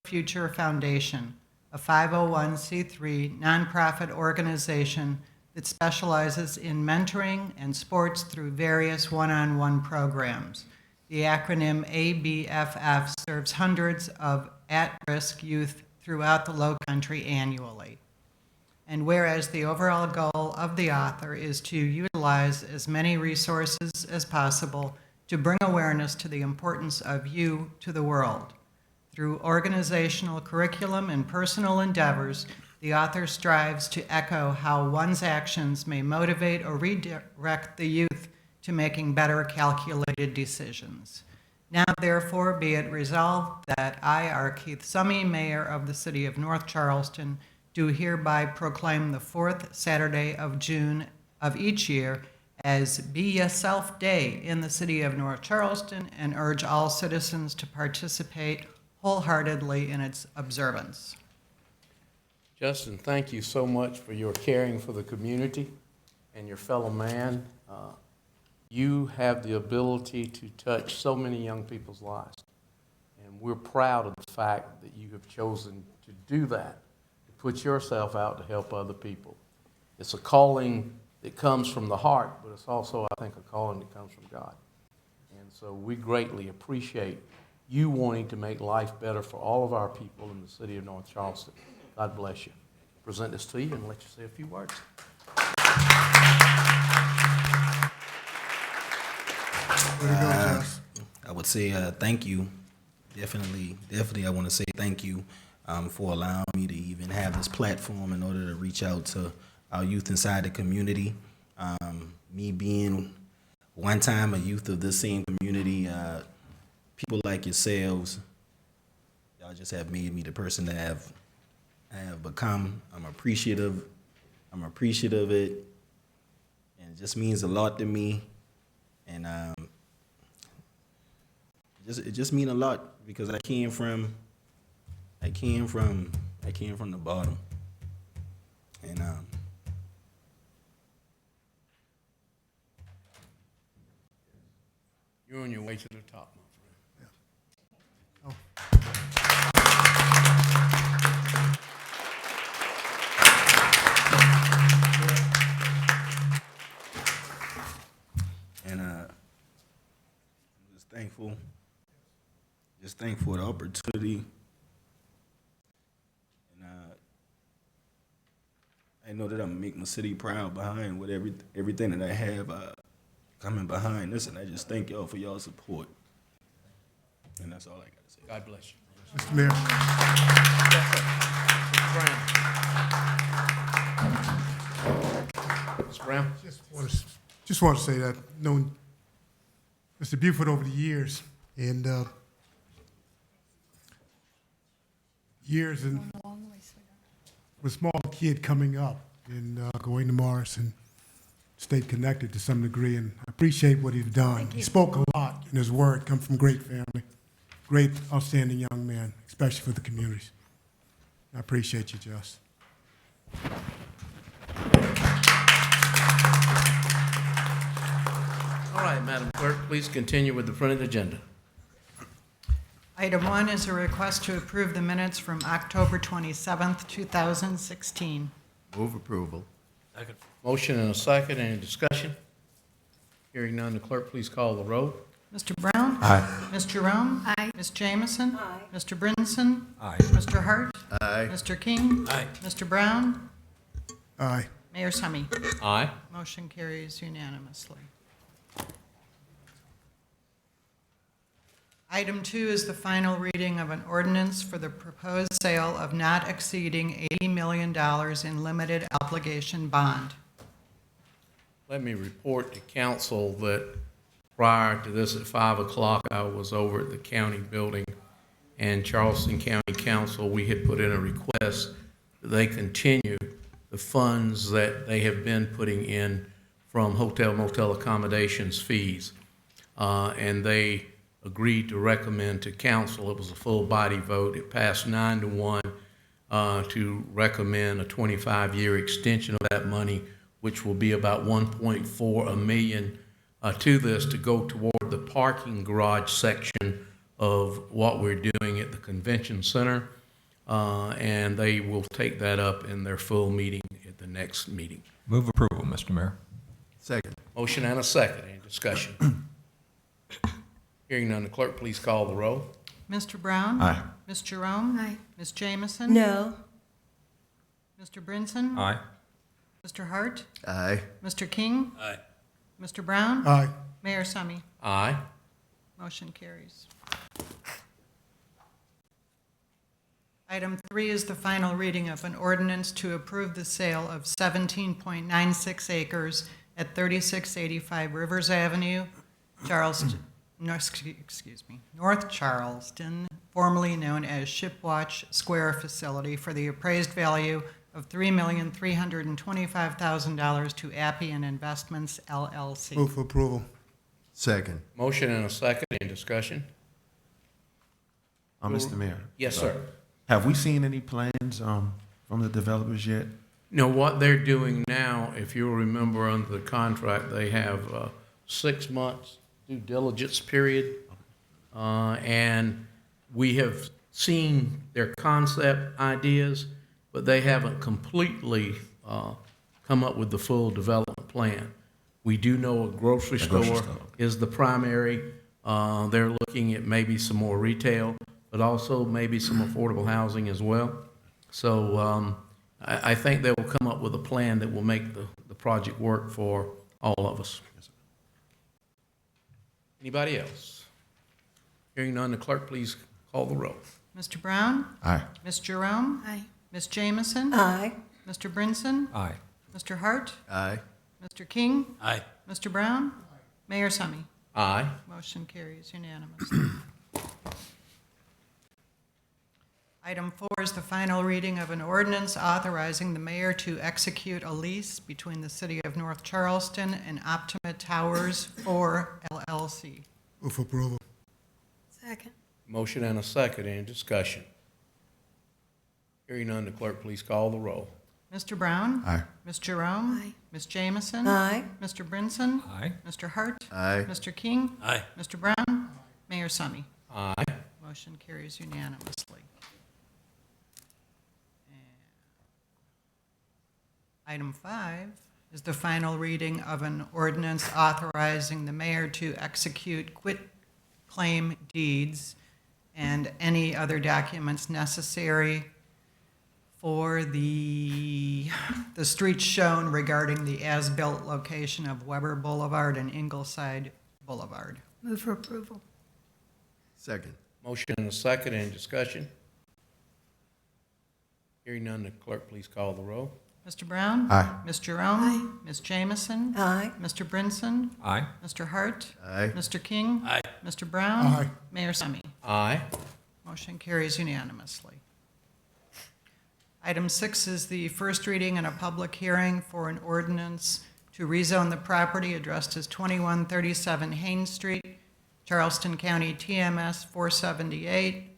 Future Foundation, a 501c3 nonprofit organization that specializes in mentoring and sports through various one-on-one programs. The acronym ABFF serves hundreds of at-risk youth throughout the Lowcountry annually. And whereas the overall goal of the author is to utilize as many resources as possible to bring awareness to the importance of you to the world. Through organizational curriculum and personal endeavors, the author strives to echo how one's actions may motivate or redirect the youth to making better calculated decisions. Now, therefore, be it resolved that I, R. Keith Summey, Mayor of the City of North Charleston, do hereby proclaim the fourth Saturday of June of each year as Be Yourself Day in the City of North Charleston and urge all citizens to participate wholeheartedly in its observance. Justin, thank you so much for your caring for the community and your fellow man. You have the ability to touch so many young people's lives, and we're proud of the fact that you have chosen to do that, to put yourself out to help other people. It's a calling that comes from the heart, but it's also, I think, a calling that comes from God. And so we greatly appreciate you wanting to make life better for all of our people in the city of North Charleston. God bless you. Present this to you and let you say a few words. I would say thank you. Definitely, I want to say thank you for allowing me to even have this platform in order to reach out to our youth inside the community. Me being one time a youth of this same community, people like yourselves, y'all just have made me the person that I have become. I'm appreciative of it, and it just means a lot to me. And it just means a lot because I came from the bottom, and You're on your way to the top, my friend. Yeah. Oh. And I'm just thankful for the opportunity. And I know that I'm gonna make my city proud behind with everything that I have coming behind this, and I just thank y'all for y'all support. And that's all I gotta say. God bless you. Mr. Mayor. Mr. Brown. Just want to say that I've known Mr. Buford over the years, and was a small kid coming up and going to Morris and stayed connected to some degree, and I appreciate what he's done. He spoke a lot, and his word come from great family, great, outstanding young man, especially for the communities. I appreciate you, Just. All right, Madam Clerk, please continue with the printed agenda. Item 1 is a request to approve the minutes from October 27th, 2016. Move approval. Second. Motion and a second. Any discussion? Hearing none, the clerk please call the roll. Mr. Brown? Aye. Ms. Jerome? Aye. Ms. Jamison? Aye. Mr. Brinson? Aye. Mr. Hart? Aye. Mr. King? Aye. Mr. Brown? Aye. Mayor Summey? Aye. Motion carries unanimously. Item 2 is the final reading of an ordinance for the proposed sale of not exceeding $80 million in limited obligation bond. Let me report to council that prior to this at 5 o'clock, I was over at the county building, and Charleston County Council, we had put in a request that they continue the funds that they have been putting in from hotel motel accommodations fees. And they agreed to recommend to council, it was a full body vote, it passed 9-1 to recommend a 25-year extension of that money, which will be about $1.4 million to this to go toward the parking garage section of what we're doing at the convention center. and they will take that up in their full meeting at the next meeting. Move approval, Mr. Mayor. Second. Motion and a second. Any discussion? Hearing none, the clerk please call the roll. Mr. Brown? Aye. Ms. Jerome? Aye. Ms. Jamison? No. Mr. Brinson? Aye. Mr. Hart? Aye. Mr. King? Aye. Mr. Brown? Aye. Mayor Summy? Aye. Motion carries. Item 3 is the final reading of an ordinance to approve the sale of 17.96 acres at 3685 Rivers Avenue, Charleston, North Charleston, formerly known as Shipwatch Square Facility, for the appraised value of $3,325,000 to Appian Investments LLC. Move for approval. Second. Motion and a second. Any discussion? Mr. Mayor. Yes, sir. Have we seen any plans from the developers yet? No, what they're doing now, if you'll remember under the contract, they have 6 months due diligence period. And we have seen their concept ideas, but they haven't completely come up with the full development plan. We do know a grocery store is the primary. They're looking at maybe some more retail, but also maybe some affordable housing as well. So I think they will come up with a plan that will make the project work for all of us. Anybody else? Hearing none, the clerk please call the roll. Mr. Brown? Aye. Ms. Jerome? Aye. Ms. Jamison? Aye. Mr. Brinson? Aye. Mr. Hart? Aye. Mr. King? Aye. Mr. Brown? Mayor Summy? Aye. Motion carries unanimously. Item 4 is the final reading of an ordinance authorizing the mayor to execute a lease between the City of North Charleston and Optima Towers 4 LLC. Move for approval. Second. Motion and a second. Any discussion? Hearing none, the clerk please call the roll. Mr. Brown? Aye. Ms. Jerome? Aye. Ms. Jamison? Aye. Mr. Brinson? Aye. Mr. Hart? Aye. Mr. King? Aye. Mr. Brown? Mayor Summy? Aye. Motion carries unanimously. Item 5 is the final reading of an ordinance authorizing the mayor to execute quitclaim deeds and any other documents necessary for the streets shown regarding the as-built location of Weber Boulevard and Ingleside Boulevard. Move for approval. Second. Motion and a second. Any discussion? Hearing none, the clerk please call the roll. Mr. Brown? Aye. Ms. Jerome? Aye. Ms. Jamison? Aye. Mr. Brinson? Aye. Mr. Hart? Aye. Mr. King? Aye. Mr. Brown? Aye. Mayor Summy? Aye. Motion carries unanimously. Item 6 is the first reading and a public hearing for an ordinance to rezone the property addressed as 2137 Haines Street, Charleston County, TMS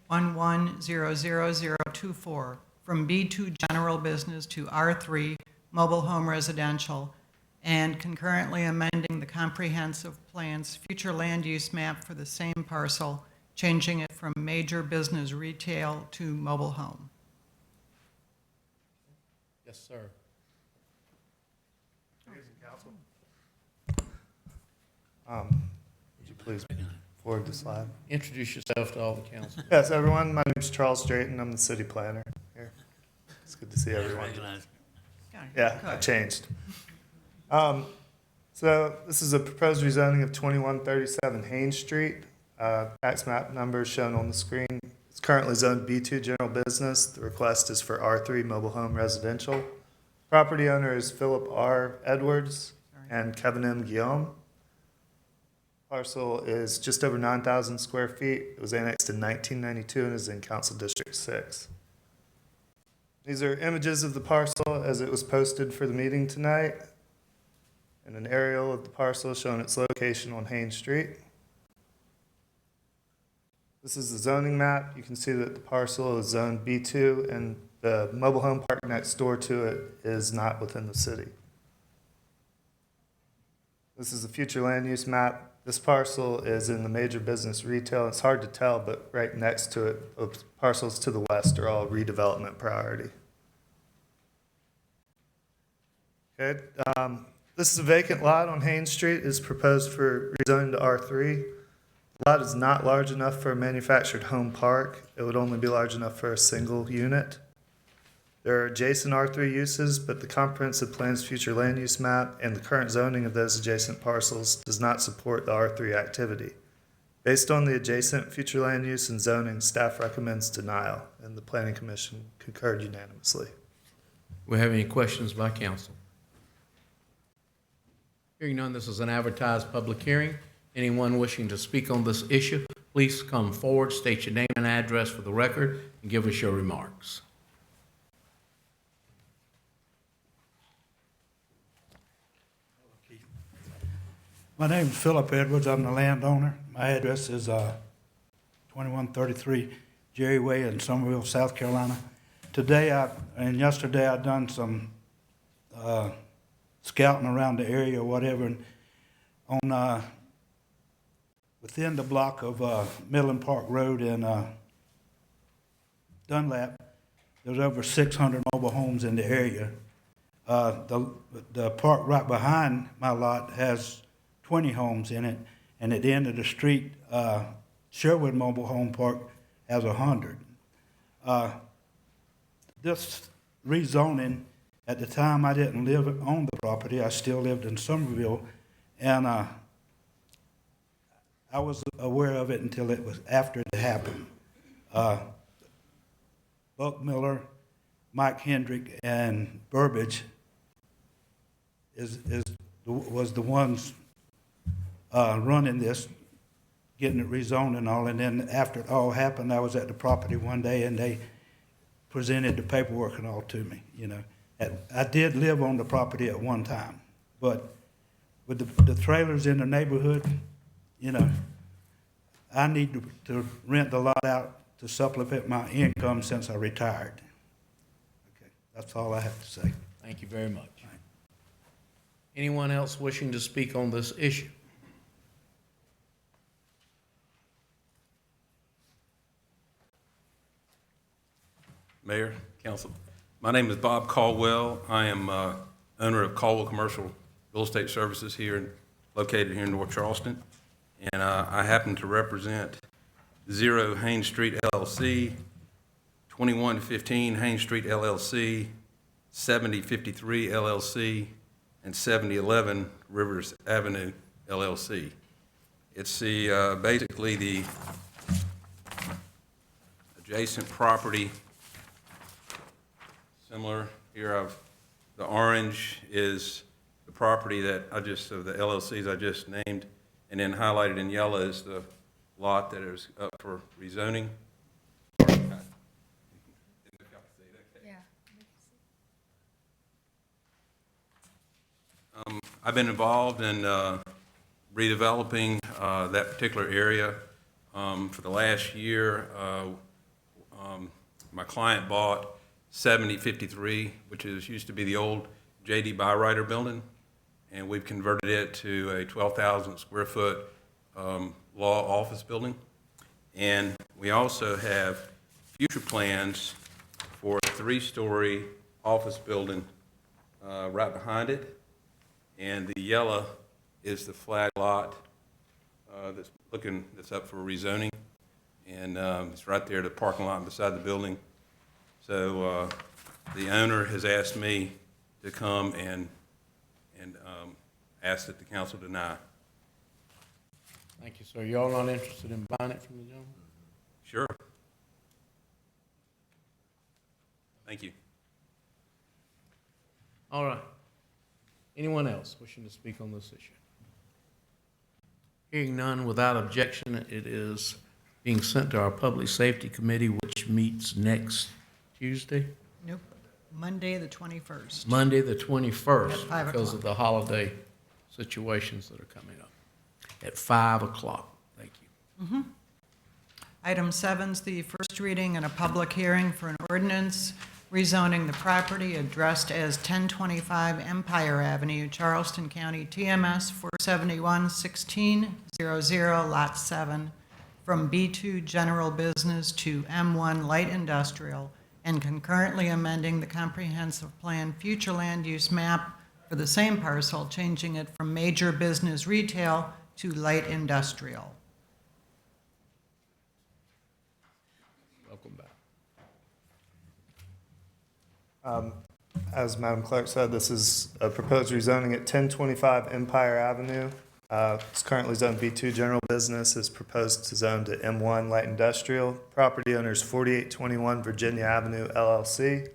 478-110024, from B2 General Business to R3 Mobile Home Residential, and concurrently amending the comprehensive plan's future land use map for the same parcel, changing it from major business retail to mobile home. Yes, sir. Would you please forward the slide? Introduce yourself to all the council. Yes, everyone, my name is Charles Drayton. I'm the city planner here. It's good to see everyone. Yeah, I changed. So this is a proposed rezoning of 2137 Haines Street. Tax map number is shown on the screen. It's currently zoned B2 General Business. The request is for R3 Mobile Home Residential. Property owner is Philip R. Edwards and Kevin M. Guillaume. Parcel is just over 9,000 square feet. It was annexed in 1992 and is in Council District 6. These are images of the parcel as it was posted for the meeting tonight, and an aerial of the parcel showing its location on Haines Street. This is the zoning map. You can see that the parcel is zoned B2, and the mobile home park next door to it is not within the city. This is a future land use map. This parcel is in the major business retail. It's hard to tell, but right next to it, the parcels to the west are all redevelopment priority. Okay, this is a vacant lot on Haynes Street. It's proposed for rezoning to R3. The lot is not large enough for a manufactured home park. It would only be large enough for a single unit. There are adjacent R3 uses, but the comprehensive plan's future land use map and the current zoning of those adjacent parcels does not support the R3 activity. Based on the adjacent future land use and zoning, staff recommends denial, and the Planning Commission concurred unanimously. We have any questions by council? Hearing none, this is an advertised public hearing. Anyone wishing to speak on this issue, please come forward, state your name and address for the record, and give us your remarks. My name is Philip Edwards. I'm the landowner. My address is 2133 Jerry Way in Somerville, South Carolina. Today and yesterday I done some scouting around the area or whatever, and on within the block of Midland Park Road in Dunlap, there's over 600 mobile homes in the area. The park right behind my lot has 20 homes in it, and at the end of the street, Sherwood Mobile Home Park has 100. This rezoning, at the time I didn't live on the property, I still lived in Somerville, and I was aware of it until it was after it happened. Buck Miller, Mike Hendrick, and Burbage was the ones running this, getting it rezoned and all, and then after it all happened, I was at the property one day and they presented the paperwork and all to me, you know. I did live on the property at one time, but with the trailers in the neighborhood, you know, I need to rent the lot out to supplement my income since I retired. Okay, that's all I have to say. Thank you very much. Anyone else wishing to speak on this issue? Mayor, Council. My name is Bob Caldwell. I am owner of Caldwell Commercial Real Estate Services located here in North Charleston. And I happen to represent 0 Haynes Street LLC, 2115 Haynes Street LLC, 7053 LLC, and 7011 Rivers Avenue LLC. It's basically the adjacent property. Similar here, the orange is the property that of the LLCs I just named, and then highlighted in yellow is the lot that is up for rezoning. I've been involved in redeveloping that particular area for the last year. My client bought 7053, which used to be the old J.D. Byrider building, and we've converted it to a 12,000 square foot law office building. And we also have future plans for a 3-story office building right behind it. And the yellow is the flag lot that's up for rezoning, and it's right there, the parking lot beside the building. So the owner has asked me to come and ask that the council deny. Thank you, sir. Y'all not interested in buying it from the gentleman? Sure. Thank you. All right. Anyone else wishing to speak on this issue? Hearing none, without objection, it is being sent to our Public Safety Committee, which meets next Tuesday? Nope, Monday, the 21st. Monday, the 21st. At 5 because o'clock. of the holiday situations that are coming up. At 5 o'clock. Thank you. Item 7 is the first reading and a public hearing for an ordinance rezoning the property addressed as 1025 Empire Avenue, Charleston County, TMS 471-1600, Lot 7, from B2 General Business to M1 Light Industrial, and concurrently amending the comprehensive plan future land use map for the same parcel, changing it from major business retail to light industrial. Welcome back. As Madam Clerk said, this is a proposed rezoning at 1025 Empire Avenue. It's currently zoned B2 General Business, is proposed to zone to M1 Light Industrial. Property owner is 4821 Virginia Avenue, LLC.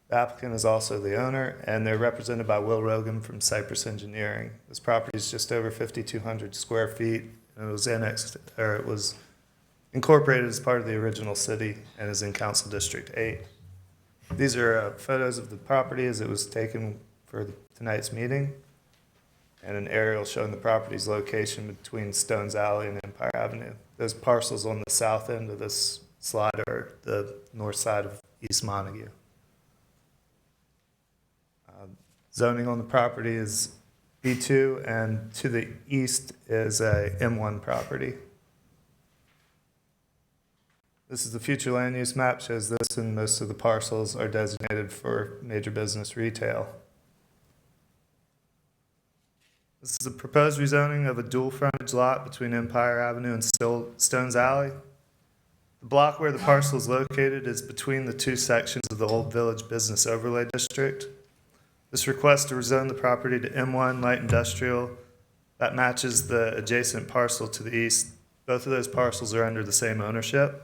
The applicant is also the owner, and they're represented by Will Rogan from Cypress Engineering. This property is just over 5,200 square feet, and it was incorporated as part of the original city and is in Council District 8. These are photos of the property as it was taken for tonight's meeting, and an aerial showing the property's location between Stones Alley and Empire Avenue. Those parcels on the south end of this slide are the north side of East Montague. Zoning on the property is B2, and to the east is a M1 property. This is the future land use map, shows this, and most of the parcels are designated for major business retail. This is a proposed rezoning of a dual frontage lot between Empire Avenue and Stones Alley. The block where the parcel is located is between the two sections of the Old Village Business Overlay District. This request to rezone the property to M1 Light Industrial, that matches the adjacent parcel to the east. Both of those parcels are under the same ownership.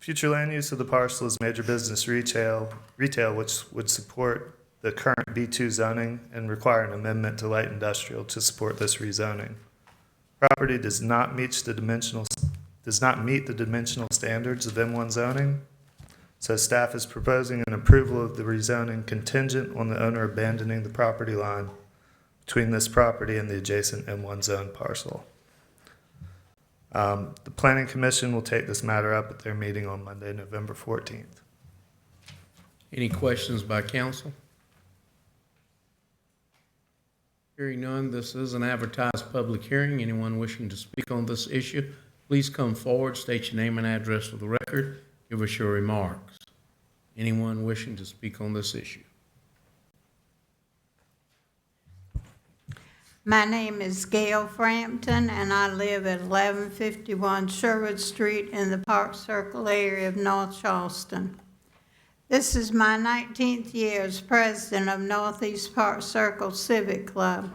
Future land use of the parcel is major business retail, which would support the current B2 zoning and require an amendment to light industrial to support this rezoning. Property does not meet the dimensional standards of M1 zoning, so staff is proposing an approval of the rezoning contingent on the owner abandoning the property line between this property and the adjacent M1 zone parcel. The Planning Commission will take this matter up at their meeting on Monday, November 14th. Any questions by council? Hearing none, this is an advertised public hearing. Anyone wishing to speak on this issue, please come forward, state your name and address for the record, give us your remarks. Anyone wishing to speak on this issue? My name is Gail Frampton, and I live at 1151 Sherwood Street in the Park Circle area of North Charleston. This is my 19th year as president of Northeast Park Circle Civic Club.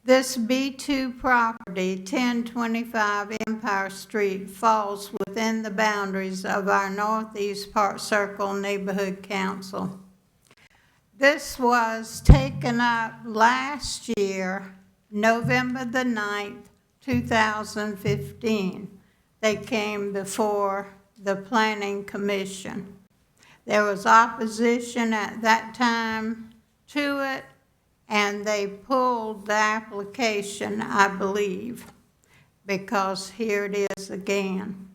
This B2 property, 1025 Empire Street, falls within the boundaries of our Northeast Park Circle Neighborhood Council. This was taken up last year, November the 9th, 2015. They came before the Planning Commission. There was opposition at that time to it, and they pulled the application, I believe, because here it is again.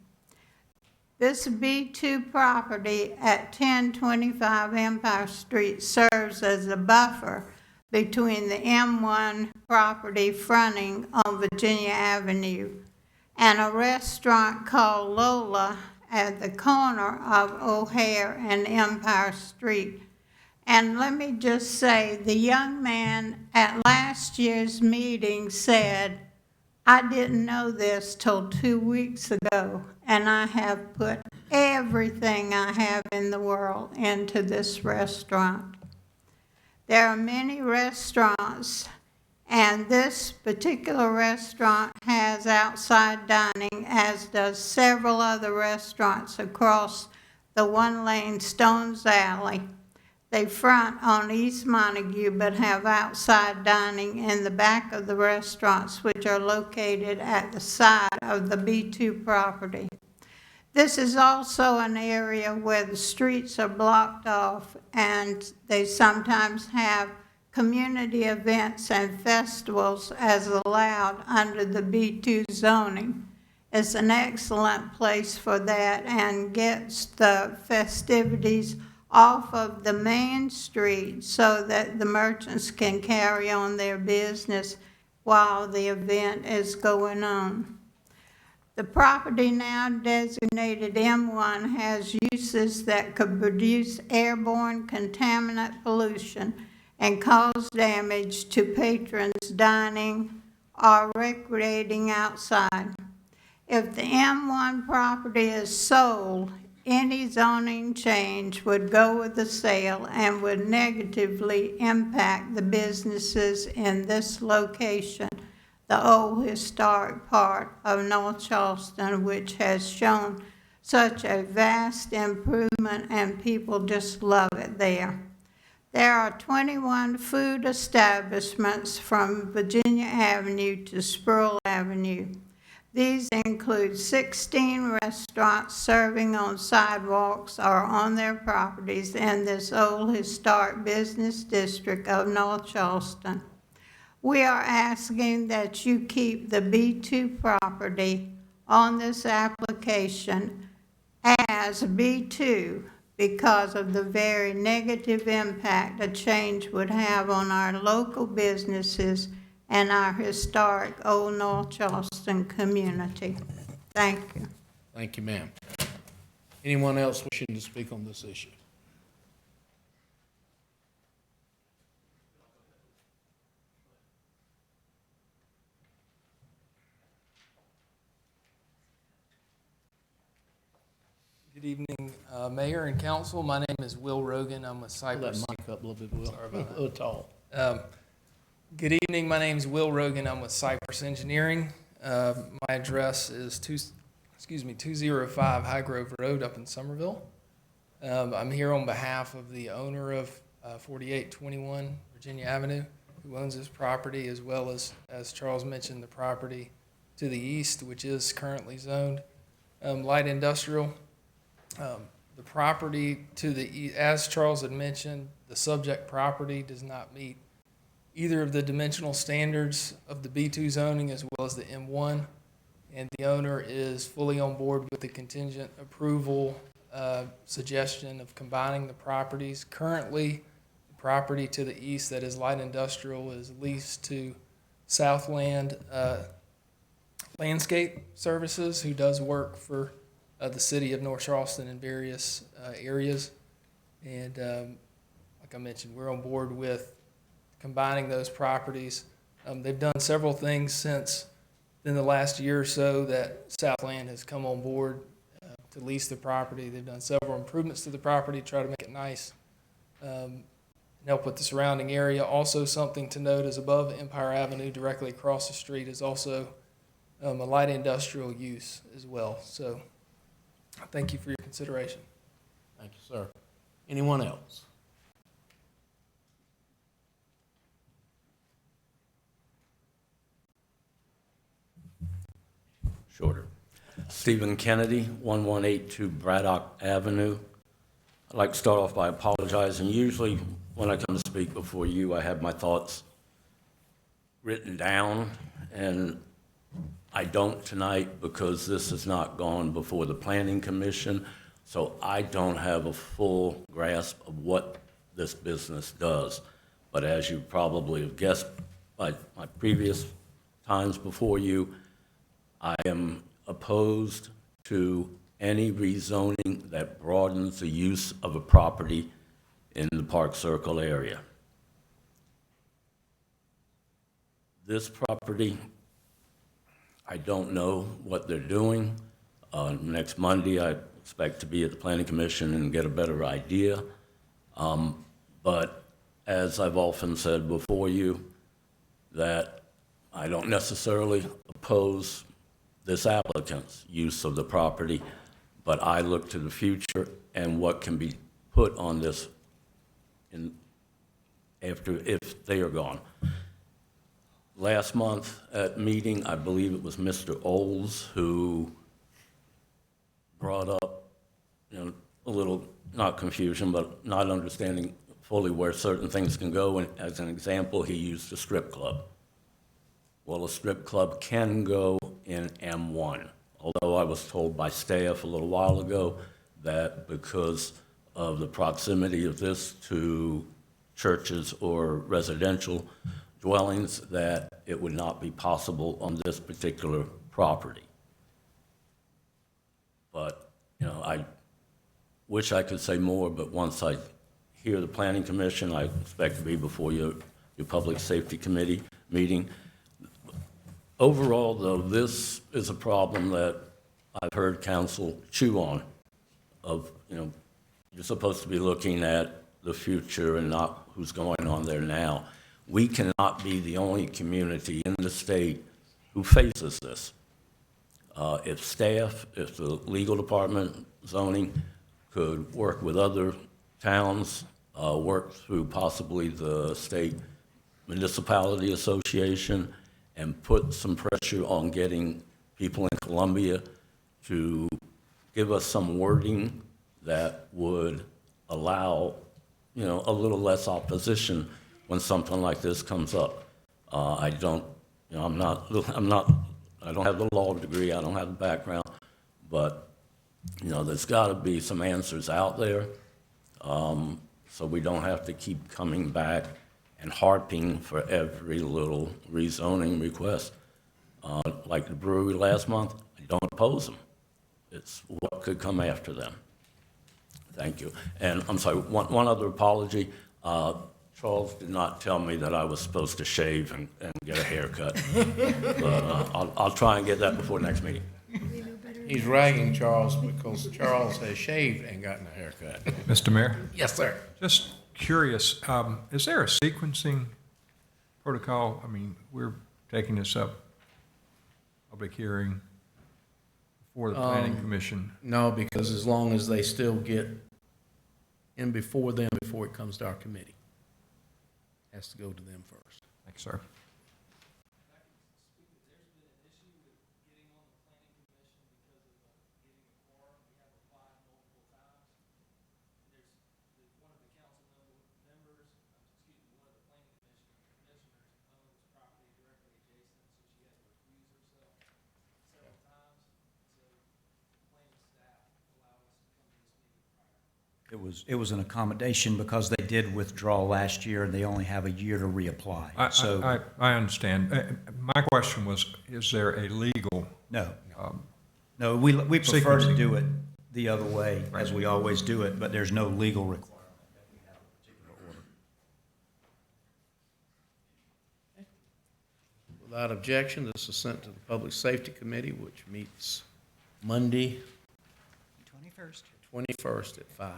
This B2 property at 1025 Empire Street serves as a buffer between the M1 property fronting on Virginia Avenue and a restaurant called Lola at the corner of O'Hare and Empire Street. And let me just say, the young man at last year's meeting said, I didn't know this till 2 weeks ago, and I have put everything I have in the world into this restaurant. There are many restaurants, and this particular restaurant has outside dining, as does several other restaurants across the one-lane Stones Alley. They front on East Montague but have outside dining in the back of the restaurants, which are located at the side of the B2 property. This is also an area where the streets are blocked off, and they sometimes have community events and festivals as allowed under the B2 zoning. It's an excellent place for that and gets the festivities off of the main street so that the merchants can carry on their business while the event is going on. The property now designated M1 has uses that could produce airborne contaminant pollution and cause damage to patrons dining or recreating outside. If the M1 property is sold, any zoning change would go with the sale and would negatively impact the businesses in this location, the old historic part of North Charleston, which has shown such a vast improvement and people just love it there. There are 21 food establishments from Virginia Avenue to Sproul Avenue. These include 16 restaurants serving on sidewalks or on their properties in this old historic business district of North Charleston. We are asking that you keep the B2 property on this application as B2 because of the very negative impact a change would have on our local businesses and our historic Old North Charleston community. Thank you. Thank you, ma'am. Anyone else wishing to speak on this issue? Good evening, Mayor and Council. My name is Will Rogan. I'm with Cypress. Let mic up a little bit, Will. Sorry about that. A little tall. Good evening. My name is Will Rogan. I'm with Cypress Engineering. My address is 205 High Grove Road up in Somerville. I'm here on behalf of the owner of 4821 Virginia Avenue, who owns this property, as well as Charles mentioned, the property to the east, which is currently zoned light industrial. The property to the east, as Charles had mentioned, the subject property does not meet either of the dimensional standards of the B2 zoning as well as the M1, and the owner is fully on board with the contingent approval suggestion of combining the properties. Currently, the property to the east that is light industrial is leased to Southland Landscape Services, who does work for the city of North Charleston in various areas. And like I mentioned, we're on board with combining those properties. They've done several things since in the last year or so that Southland has come on board to lease the property. They've done several improvements to the property, try to make it nice, and help with the surrounding area. Also, something to note is above Empire Avenue, directly across the street, is also a light industrial use as well. So thank you for your consideration. Thank you, sir. Anyone else? Shorter. Stephen Kennedy, 1182 Braddock Avenue. I'd like to start off by apologizing. Usually when I come to speak before you, I have my thoughts written down, and I don't tonight because this has not gone before the Planning Commission, so I don't have a full grasp of what this business does. But as you probably have guessed by my previous times before you, I am opposed to any rezoning that broadens the use of a property in the Park Circle area. This property, I don't know what they're doing. Next Monday, I expect to be at the Planning Commission and get a better idea. But as I've often said before you, that I don't necessarily oppose this applicant's use of the property, but I look to the future and what can be put on this if they are gone. Last month at meeting, I believe it was Mr. Oles who brought up, a little, not confusion, but not understanding fully where certain things can go. And as an example, he used a strip club. Well, a strip club can go in M1, although I was told by staff a little while ago that because of the proximity of this to churches or residential dwellings that it would not be possible on this particular property. But, you know, I wish I could say more, but once I hear the Planning Commission, I expect to be before your Public Safety Committee meeting. Overall, though, this is a problem that I've heard council chew on of, you know, you're supposed to be looking at the future and not who's going on there now. We cannot be the only community in the state who faces this. If staff, if the legal department, zoning, could work with other towns, work through possibly the state municipality association, and put some pressure on getting people in Columbia to give us some wording that would allow, you know, a little less opposition when something like this comes up. I don't, you know, I don't have the law degree, I don't have the background, but, you know, there's got to be some answers out there, so we don't have to keep coming back and harping for every little rezoning request. Like the brewery last month, I don't oppose them. It's what could come after them. Thank you. And I'm sorry, one other apology. Charles did not tell me that I was supposed to shave and get a haircut. But I'll try and get that before next meeting. He's ragging Charles because Charles has shaved and gotten a haircut. Mr. Mayor, Yes, sir. just curious, is there a sequencing protocol? I mean, we're taking this up, public hearing before the planning commission. No, because as long as they still get in before them, before it comes to our committee. Has to go to them first. Thanks, sir. It was an accommodation because they did withdraw last year and they only have a year to reapply. I understand. My question was, is there a legal? No, no, we prefer to Sequencing. do it the other way, as we always do it, but there's no legal requirement. Without objection, this is sent to the Public Safety Committee, which meets Monday, 21st. 21st at 5.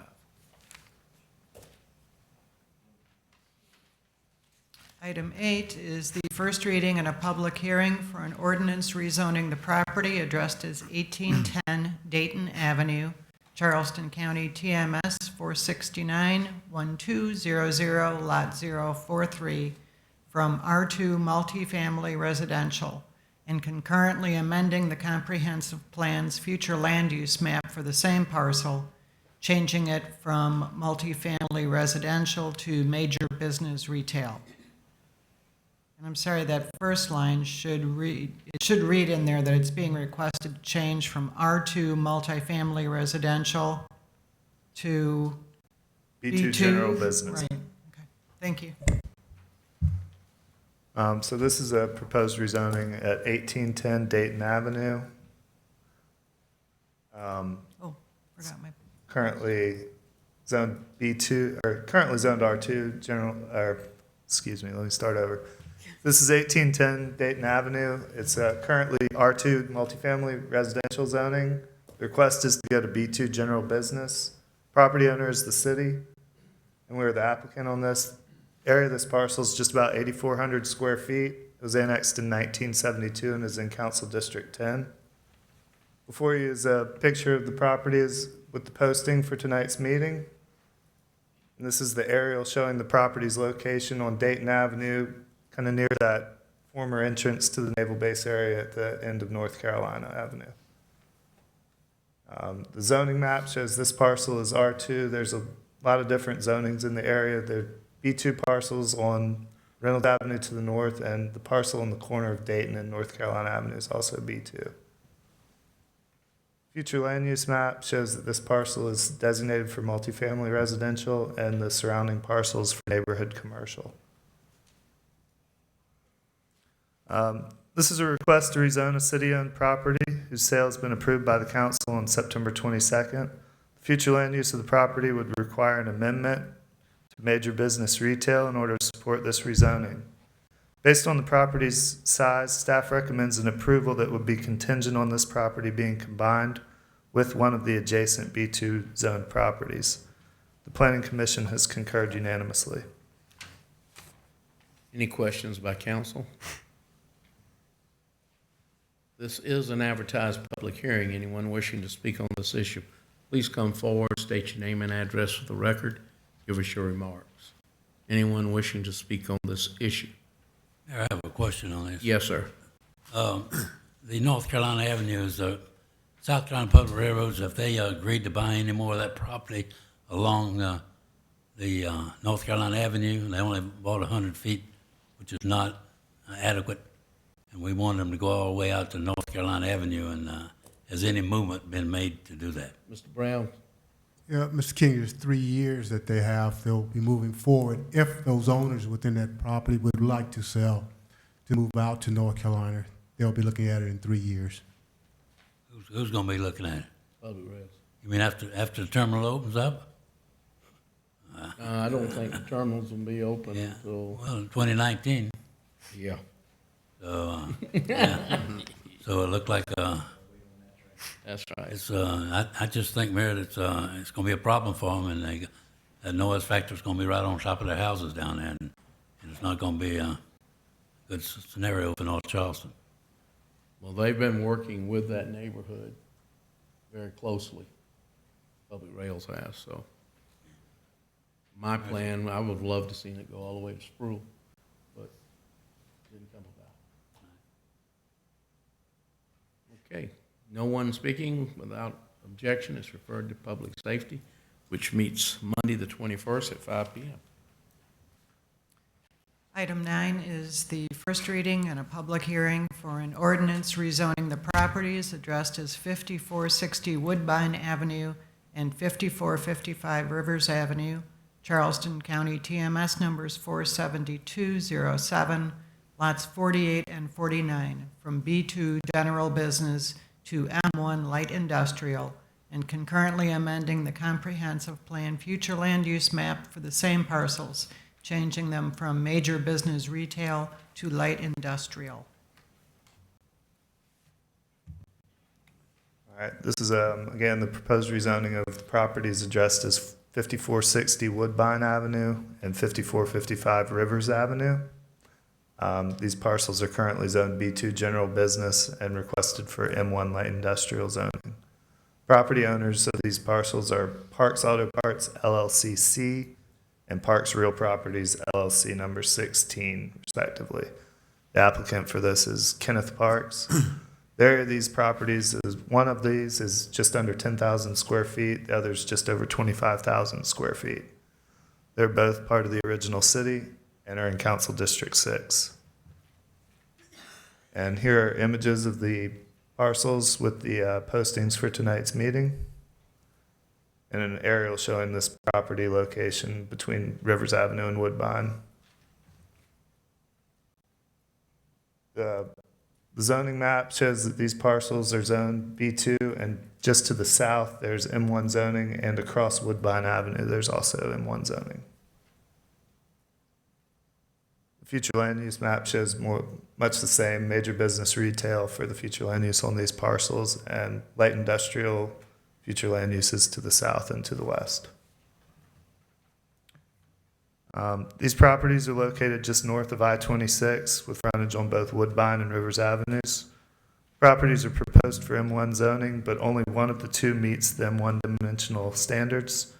Item 8 is the first reading and a public hearing for an ordinance rezoning the property addressed as 1810 Dayton Avenue, Charleston County, TMS 469-1200, Lot 043, from R2 multifamily residential, and concurrently amending the comprehensive plan's future land use map for the same parcel, changing it from multifamily residential to major business retail. And I'm sorry, that first line should read in there that it's being requested to change from R2 multifamily residential to B2 general business. Right, okay, thank you. So this is a proposed rezoning at 1810 Dayton Avenue. Oh, forgot my, Currently zoned B2, or currently zoned R2 general, or, excuse me, let me start over. This is 1810 Dayton Avenue. It's currently R2 multifamily residential zoning. The request is to go to B2 general business. Property owner is the city, and we're the applicant on this. Area of this parcel is just about 8,400 square feet. It was annexed in 1972 and is in Council District 10. Before you is a picture of the properties with the posting for tonight's meeting. And this is the aerial showing the property's location on Dayton Avenue, kind of near that former entrance to the Naval Base area at the end of North Carolina Avenue. The zoning map shows this parcel is R2. There's a lot of different zonings in the area. There are B2 parcels on Reynolds Avenue to the north, and the parcel in the corner of Dayton and North Carolina Avenue is also B2. Future land use map shows that this parcel is designated for multifamily residential and the surrounding parcels for neighborhood commercial. This is a request to rezone a city-owned property whose sale has been approved by the council on September 22nd. Future land use of the property would require an amendment to major business retail in order to support this rezoning. Based on the property's size, staff recommends an approval that would be contingent on this property being combined with one of the adjacent B2 zoned properties. The Planning Commission has concurred unanimously. Any questions by council? This is an advertised public hearing. Anyone wishing to speak on this issue, please come forward, state your name and address for the record, give us your remarks. Anyone wishing to speak on this issue? I have a question on this. Yes, sir. The North Carolina Avenues, South Carolina Public Railroads, if they agreed to buy any more of that property along the North Carolina Avenue, they only bought 100 feet, which is not adequate, and we want them to go all the way out to North Carolina Avenue, and has any movement been made to do that? Mr. Brown? Yeah, Mr. King, there's 3 years that they have. They'll be moving forward. If those owners within that property would like to sell, to move out to North Carolina, they'll be looking at it in 3 years. Who's going to be looking at it? Public rails. You mean after the terminal opens up? I don't think the terminals will be open Yeah. until, Well, 2019. yeah. So, yeah. So it looked like That's right. it's. I just think, Mayor, that it's going to be a problem for them, and that noise factor is going to be right on top of their houses down there, and it's not going to be a good scenario for North Charleston. Well, they've been working with that neighborhood very closely. Public Rails has, so. My plan, I would love to see it go all the way to Sproul, but didn't come about. Okay, no one speaking without objection is referred to Public Safety, which meets Monday, the 21st at 5 p.m. Item 9 is the first reading and a public hearing for an ordinance rezoning the properties addressed as 5460 Woodbine Avenue and 5455 Rivers Avenue, Charleston County TMS numbers 47207, lots 48 and 49, from B2 General Business to M1 Light Industrial, and concurrently amending the comprehensive plan future land use map for the same parcels, changing them from major business retail to light industrial. All right, this is, again, the proposed rezoning of properties addressed as 5460 Woodbine Avenue and 5455 Rivers Avenue. These parcels are currently zoned B2 General Business and requested for M1 Light Industrial zoning. Property owners of these parcels are Parks Auto Parts LLC and Parks Real Properties LLC number 16, respectively. The applicant for this is Kenneth Parks. The area of these properties is, one of these is just under 10,000 square feet, the other is just over 25,000 square feet. They're both part of the original city and are in Council District 6. And here are images of the parcels with the postings for tonight's meeting, and an aerial showing this property location between Rivers Avenue and Woodbine. The zoning map shows that these parcels are zoned B2, and just to the south, there's M1 zoning, and across Woodbine Avenue, there's also M1 zoning. The future land use map shows much the same major business retail for the future land use on these parcels, and light industrial future land uses to the south and to the west. These properties are located just north of I-26 with frontage on both Woodbine and Rivers Avenues. Properties are proposed for M1 zoning, but only one of the two meets the M1 dimensional standards.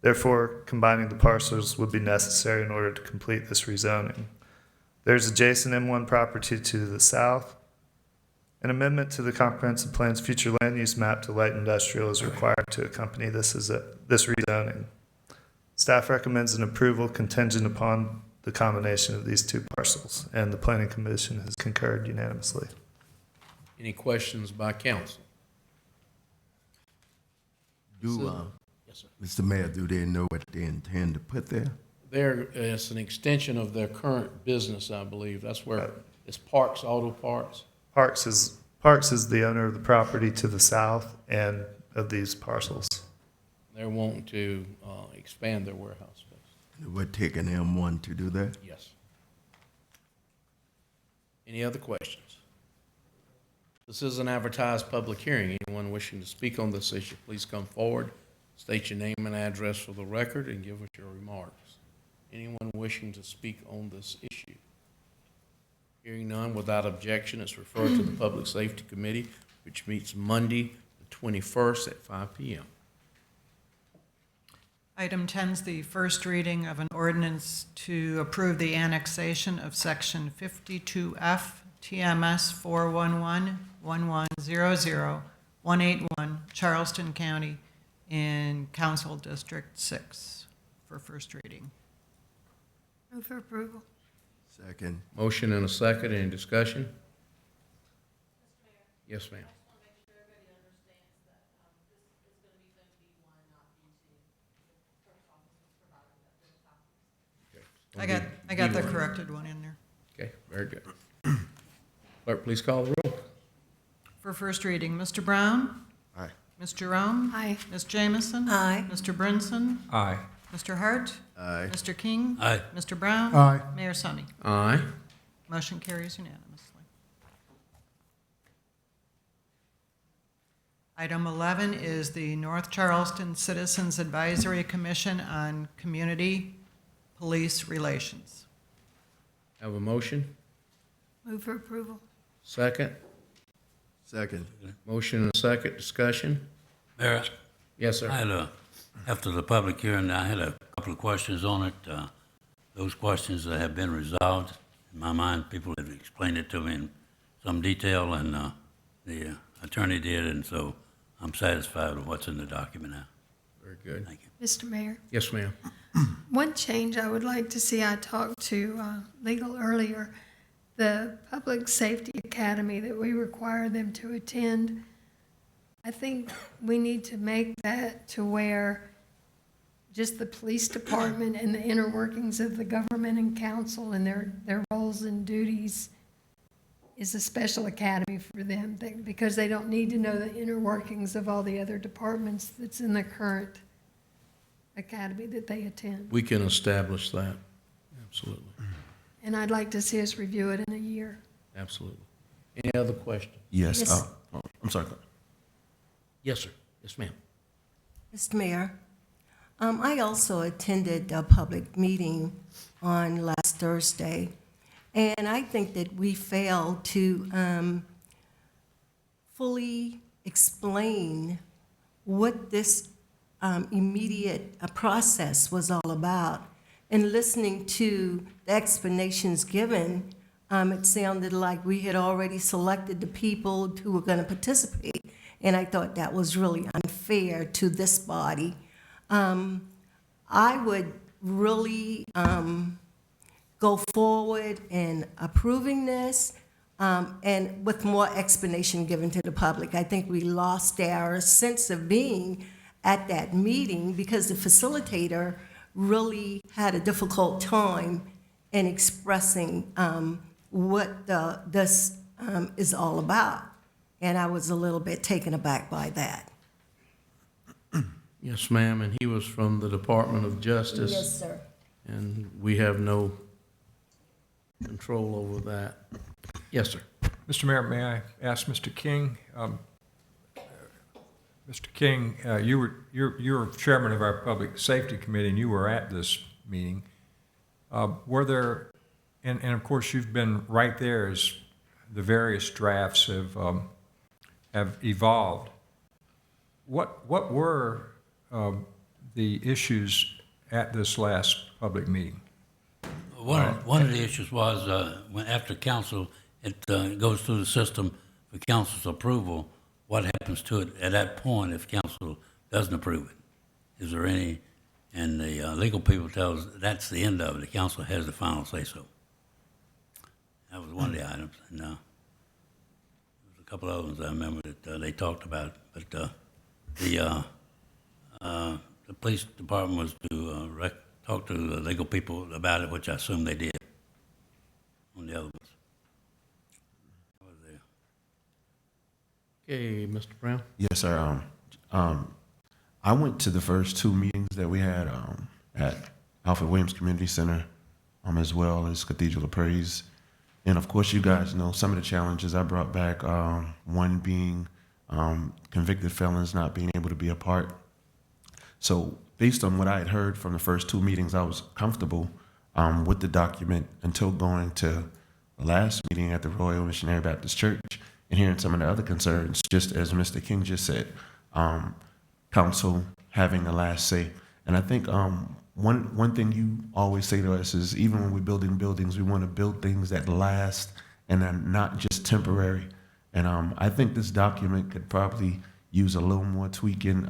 Therefore, combining the parcels would be necessary in order to complete this rezoning. There's adjacent M1 property to the south. An amendment to the comprehensive plan's future land use map to light industrial is required to accompany this rezoning. Staff recommends an approval contingent upon the combination of these two parcels, and the Planning Commission has concurred unanimously. Any questions by council? Yes, sir. Mr. Mayor, do they know what they intend to put there? It's an extension of their current business, I believe. That's where it's Parks Auto Parts. Parks is the owner of the property to the south and of these parcels. They're wanting to expand their warehouse space. We're taking M1 to do that? Yes. Any other questions? This is an advertised public hearing. Anyone wishing to speak on this issue, please come forward, state your name and address for the record, and give us your remarks. Anyone wishing to speak on this issue? Hearing none, without objection, it's referred to the Public Safety Committee, which meets Monday, the 21st at 5 p.m. Item 10 is the first reading of an ordinance to approve the annexation of Section 52F TMS 411-1100-181 Charleston County in Council District 6 for first reading. Move for approval. Second. Motion and a second. Any discussion? Yes, ma'am. I got the corrected one in there. Okay, very good. Clerk, please call the roll. For first reading, Mr. Brown? Aye. Ms. Jerome? Aye. Ms. Jamison? Aye. Mr. Brinson? Aye. Mr. Hart? Aye. Mr. King? Aye. Mr. Brown? Aye. Mayor Sunny. Aye. Motion carries unanimously. Item 11 is the North Charleston Citizens Advisory Commission on Community Police Relations. Have a motion? Move for approval. Second? Second. Motion and a second. Discussion? Mayor, Yes, sir. I had after the public hearing, I had a couple of questions on it. Those questions that have been resolved. In my mind, people have explained it to me in some detail, and the attorney did, and so I'm satisfied with what's in the document now. Very good. Thank you. Mr. Mayor, Yes, ma'am. one change I would like to see, I talked to legal earlier, the Public Safety Academy that we require them to attend. I think we need to make that to where just the police department and the inner workings of the government and council and their roles and duties is a special academy for them, because they don't need to know the inner workings of all the other departments that's in the current academy that they attend. We can establish that. Absolutely. And I'd like to see us review it in a year. Absolutely. Any other questions? Yes. Yes. I'm sorry. Yes, sir. Yes, ma'am. Mr. Mayor, I also attended a public meeting on last Thursday, and I think that we failed to fully explain what this immediate process was all about. And listening to the explanations given, it sounded like we had already selected the people who were going to participate, and I thought that was really unfair to this body. I would really go forward in approving this and with more explanation given to the public. I think we lost our sense of being at that meeting because the facilitator really had a difficult time in expressing what this is all about. And I was a little bit taken aback by that. Yes, ma'am, and he was from the Department of Justice. Yes, sir. And we have no control over that. Yes, sir. Mr. Mayor, may I ask Mr. King? Mr. King, you're chairman of our Public Safety Committee, and you were at this meeting. Were there, and of course you've been right there as the various drafts have evolved. What were the issues at this last public meeting? One of the issues was when after council, it goes through the system for council's approval. What happens to it at that point if council doesn't approve it? Is there any? And the legal people tell us that's the end of it. The council has the final say so. That was one of the items, and there was a couple other ones I remember that they talked about. But the police department was to talk to the legal people about it, which I assume they did on the other ones. I was there. Okay, Mr. Brown? Yes, sir. I went to the first two meetings that we had at Alfred Williams Community Center, as well as Cathedral of Praise. And of course, you guys know some of the challenges I brought back, one being convicted felons not being able to be a part. So based on what I had heard from the first two meetings, I was comfortable with the document until going to the last meeting at the Royal Missionary Baptist Church and hearing some of the other concerns, just as Mr. King just said, council having the last say. And I think one thing you always say to us is, even when we're building buildings, we want to build things that last and are not just temporary. And I think this document could probably use a little more tweaking,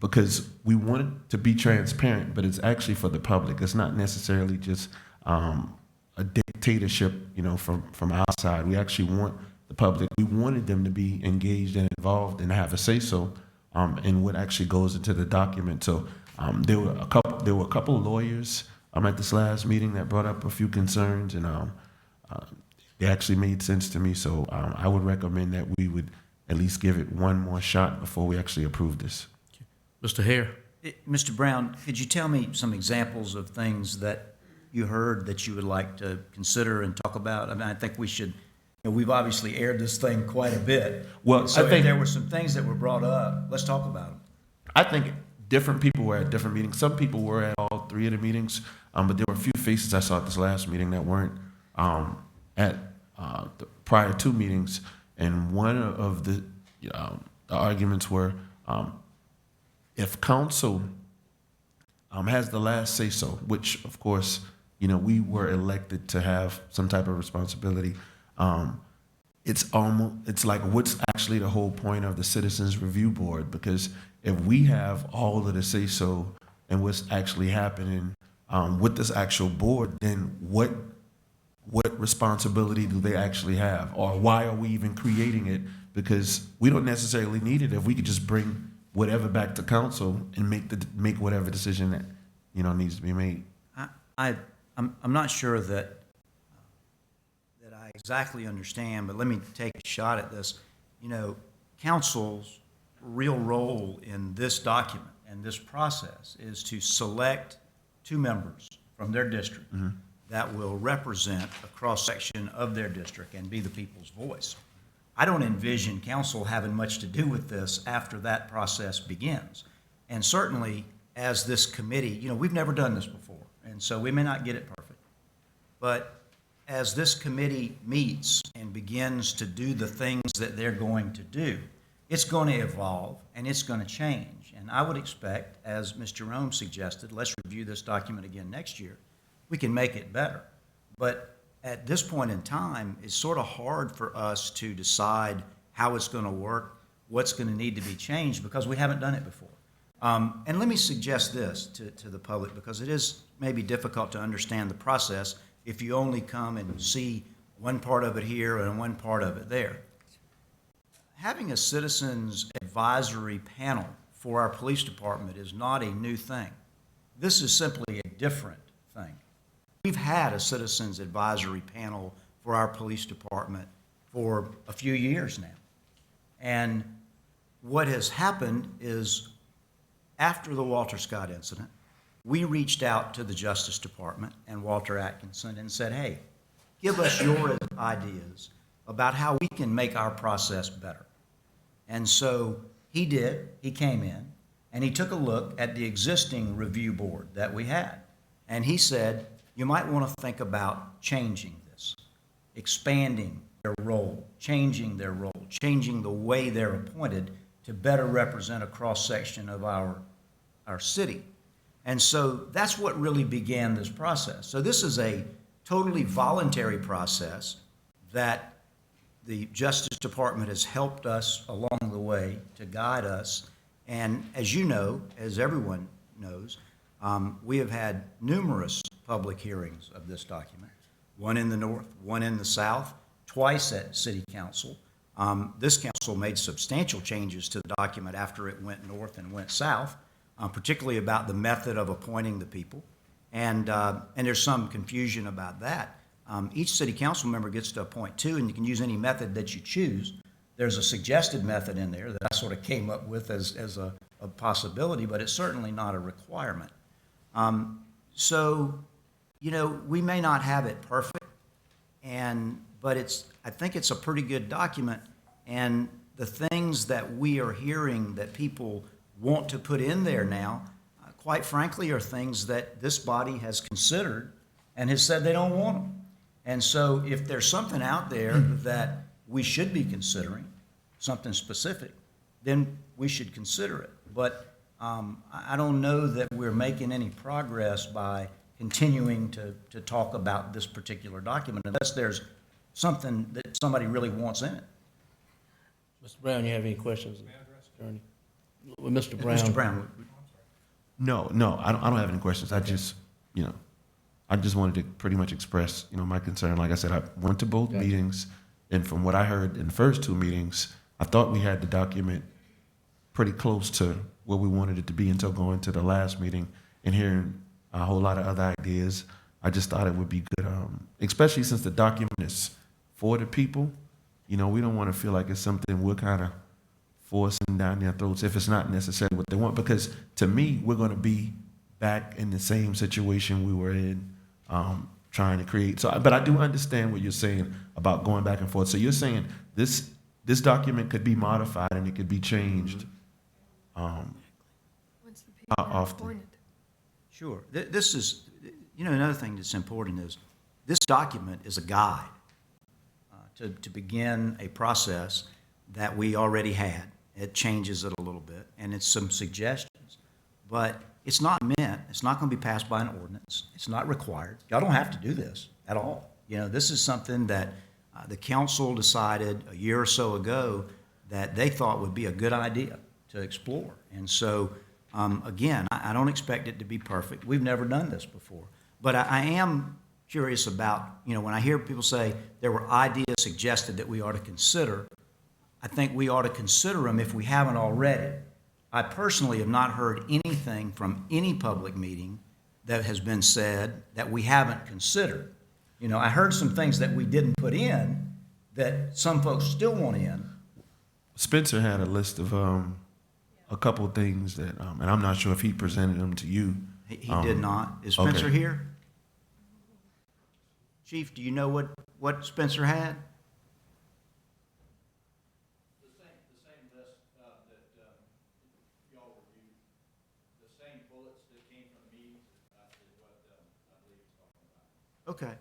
because we want it to be transparent, but it's actually for the public. It's not necessarily just a dictatorship, from our side. We actually want the public. We wanted them to be engaged and involved and have a say-so in what actually goes into the document. So there were a couple of lawyers at this last meeting that brought up a few concerns, and they actually made sense to me. So I would recommend that we would at least give it one more shot before we actually approve this. Mr. Hare? Mr. Brown, could you tell me some examples of things that you heard that you would like to consider and talk about? I mean, I think we should, we've obviously aired this thing quite a bit. Well, so I think if there were some things that were brought up, let's talk about them. I think different people were at different meetings. Some people were at all three of the meetings, but there were a few faces I saw at this last meeting that weren't at the prior two meetings. And one of the arguments were, if council has the last say-so, which of course, we were elected to have some type of responsibility. It's like, what's actually the whole point of the Citizens Review Board? Because if we have all of the say-so and what's actually happening with this actual board, then what responsibility do they actually have? Or why are we even creating it? Because we don't necessarily need it if we could just bring whatever back to council and make whatever decision that needs to be made. I'm not sure that I exactly understand, but let me take a shot at this. Council's real role in this document and this process is to select two members from their district that will represent a cross-section of their district and be the people's voice. I don't envision council having much to do with this after that process begins. And certainly, as this committee, we've never done this before, and so we may not get it perfect. But as this committee meets and begins to do the things that they're going to do, it's going to evolve and it's going to change. And I would expect, as Ms. Jerome suggested, let's review this document again next year. We can make it better. But at this point in time, it's sort of hard for us to decide how it's going to work, what's going to need to be changed, because we haven't done it before. And let me suggest this to the public, because it is maybe difficult to understand the process if you only come and see one part of it here and one part of it there. Having a citizens advisory panel for our police department is not a new thing. This is simply a different thing. We've had a citizens advisory panel for our police department for a few years now. And what has happened is, after the Walter Scott incident, we reached out to the Justice Department and Walter Atkinson and said, hey, give us your ideas about how we can make our process better. And so he did. He came in and he took a look at the existing review board that we had. And he said, you might want to think about changing this, expanding their role, changing their role, changing the way they're appointed to better represent a cross-section of our city. And so that's what really began this process. So this is a totally voluntary process that the Justice Department has helped us along the way to guide us. And as you know, as everyone knows, we have had numerous public hearings of this document, one in the north, one in the south, twice at City Council. This council made substantial changes to the document after it went north and went south. particularly about the method of appointing the people. And there's some confusion about that. Each city council member gets to appoint two, and you can use any method that you choose. There's a suggested method in there that I sort of came up with as a possibility, but it's certainly not a requirement. So, you know, we may not have it perfect, but I think it's a pretty good document. And the things that we are hearing that people want to put in there now, quite frankly, are things that this body has considered and has said they don't want them. And so if there's something out there that we should be considering, something specific, then we should consider it. But I don't know that we're making any progress by continuing to talk about this particular document unless there's something that somebody really wants in it. Mr. Brown, you have any questions? Attorney? Well, Mr. Brown. Mr. Brown. No, I don't have any questions. I just wanted to pretty much express, my concern. Like I said, I went to both meetings, and from what I heard in the first two meetings, I thought we had the document pretty close to where we wanted it to be until going to the last meeting and hearing a whole lot of other ideas. I just thought it would be good, especially since the document is for the people. We don't want to feel like it's something we're kind of forcing down their throats if it's not necessarily what they want. Because to me, we're going to be back in the same situation we were in, trying to create. So, but I do understand what you're saying about going back and forth. So you're saying this document could be modified and it could be changed. How often? Sure. This is, another thing that's important is this document is a guide to begin a process that we already had. It changes it a little bit, and it's some suggestions. But it's not going to be passed by an ordinance. It's not required. Y'all don't have to do this at all. This is something that the council decided a year or so ago that they thought would be a good idea to explore. And so, again, I don't expect it to be perfect. We've never done this before. But I am curious about, when I hear people say there were ideas suggested that we ought to consider, I think we ought to consider them if we haven't already. I personally have not heard anything from any public meeting that has been said that we haven't considered. I heard some things that we didn't put in that some folks still want in. Spencer had a list of a couple of things that, and I'm not sure if he presented them to you. He did not. Is Spencer here? Chief, do you know what Spencer had? The same list that y'all reviewed, the same bullets that came from the meetings, is what I believe he's talking about.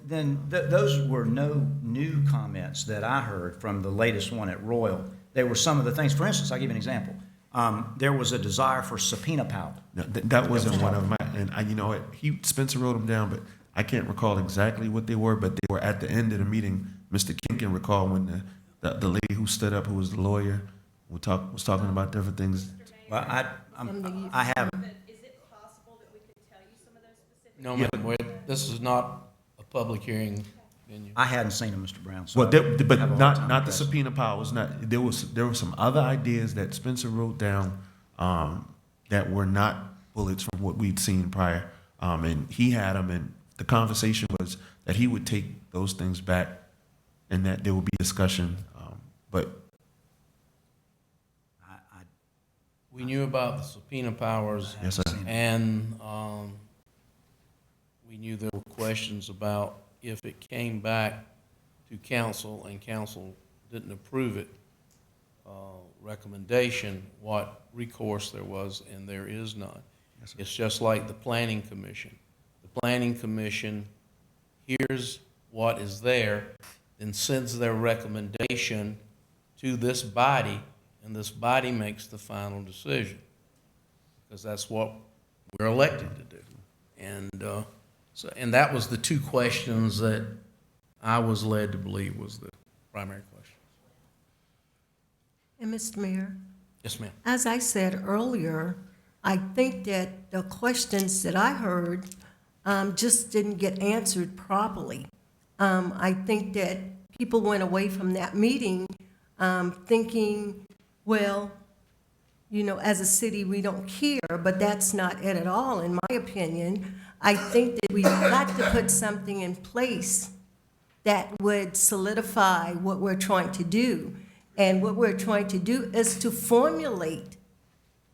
Then those were no new comments that I heard from the latest one at Royal. They were some of the things. For instance, I'll give you an example. There was a desire for subpoena power. No, that wasn't one of mine. And Spencer wrote them down, but I can't recall exactly what they were, but they were at the end of the meeting. Mr. King can recall when the lady who stood up, who was the lawyer, was talking about different things. Well, I haven't. Is it possible that we could tell you some of those specific? No, Madam Webb, this is not a public hearing venue. I hadn't seen them, Mr. Brown. So Well, but not the subpoena powers. There were some other ideas that Spencer wrote down that were not bullets from what we'd seen prior, and he had them. And the conversation was that he would take those things back, and that there would be discussion. But We knew about the subpoena powers. Yes, sir. And we knew there were questions about if it came back to council and council didn't approve it, recommendation, what recourse there was, and there is none. Yes, sir. It's just like the planning commission. The planning commission hears what is there, then sends their recommendation to this body, and this body makes the final decision, because that's what we're elected to do. And that was the two questions that I was led to believe was the primary question. And Mr. Mayor? Yes, ma'am. As I said earlier, I think that the questions that I heard just didn't get answered properly. I think that people went away from that meeting thinking, well, you know, as a city, we don't care, but that's not it at all, in my opinion. I think that we've got to put something in place that would solidify what we're trying to do. And what we're trying to do is to formulate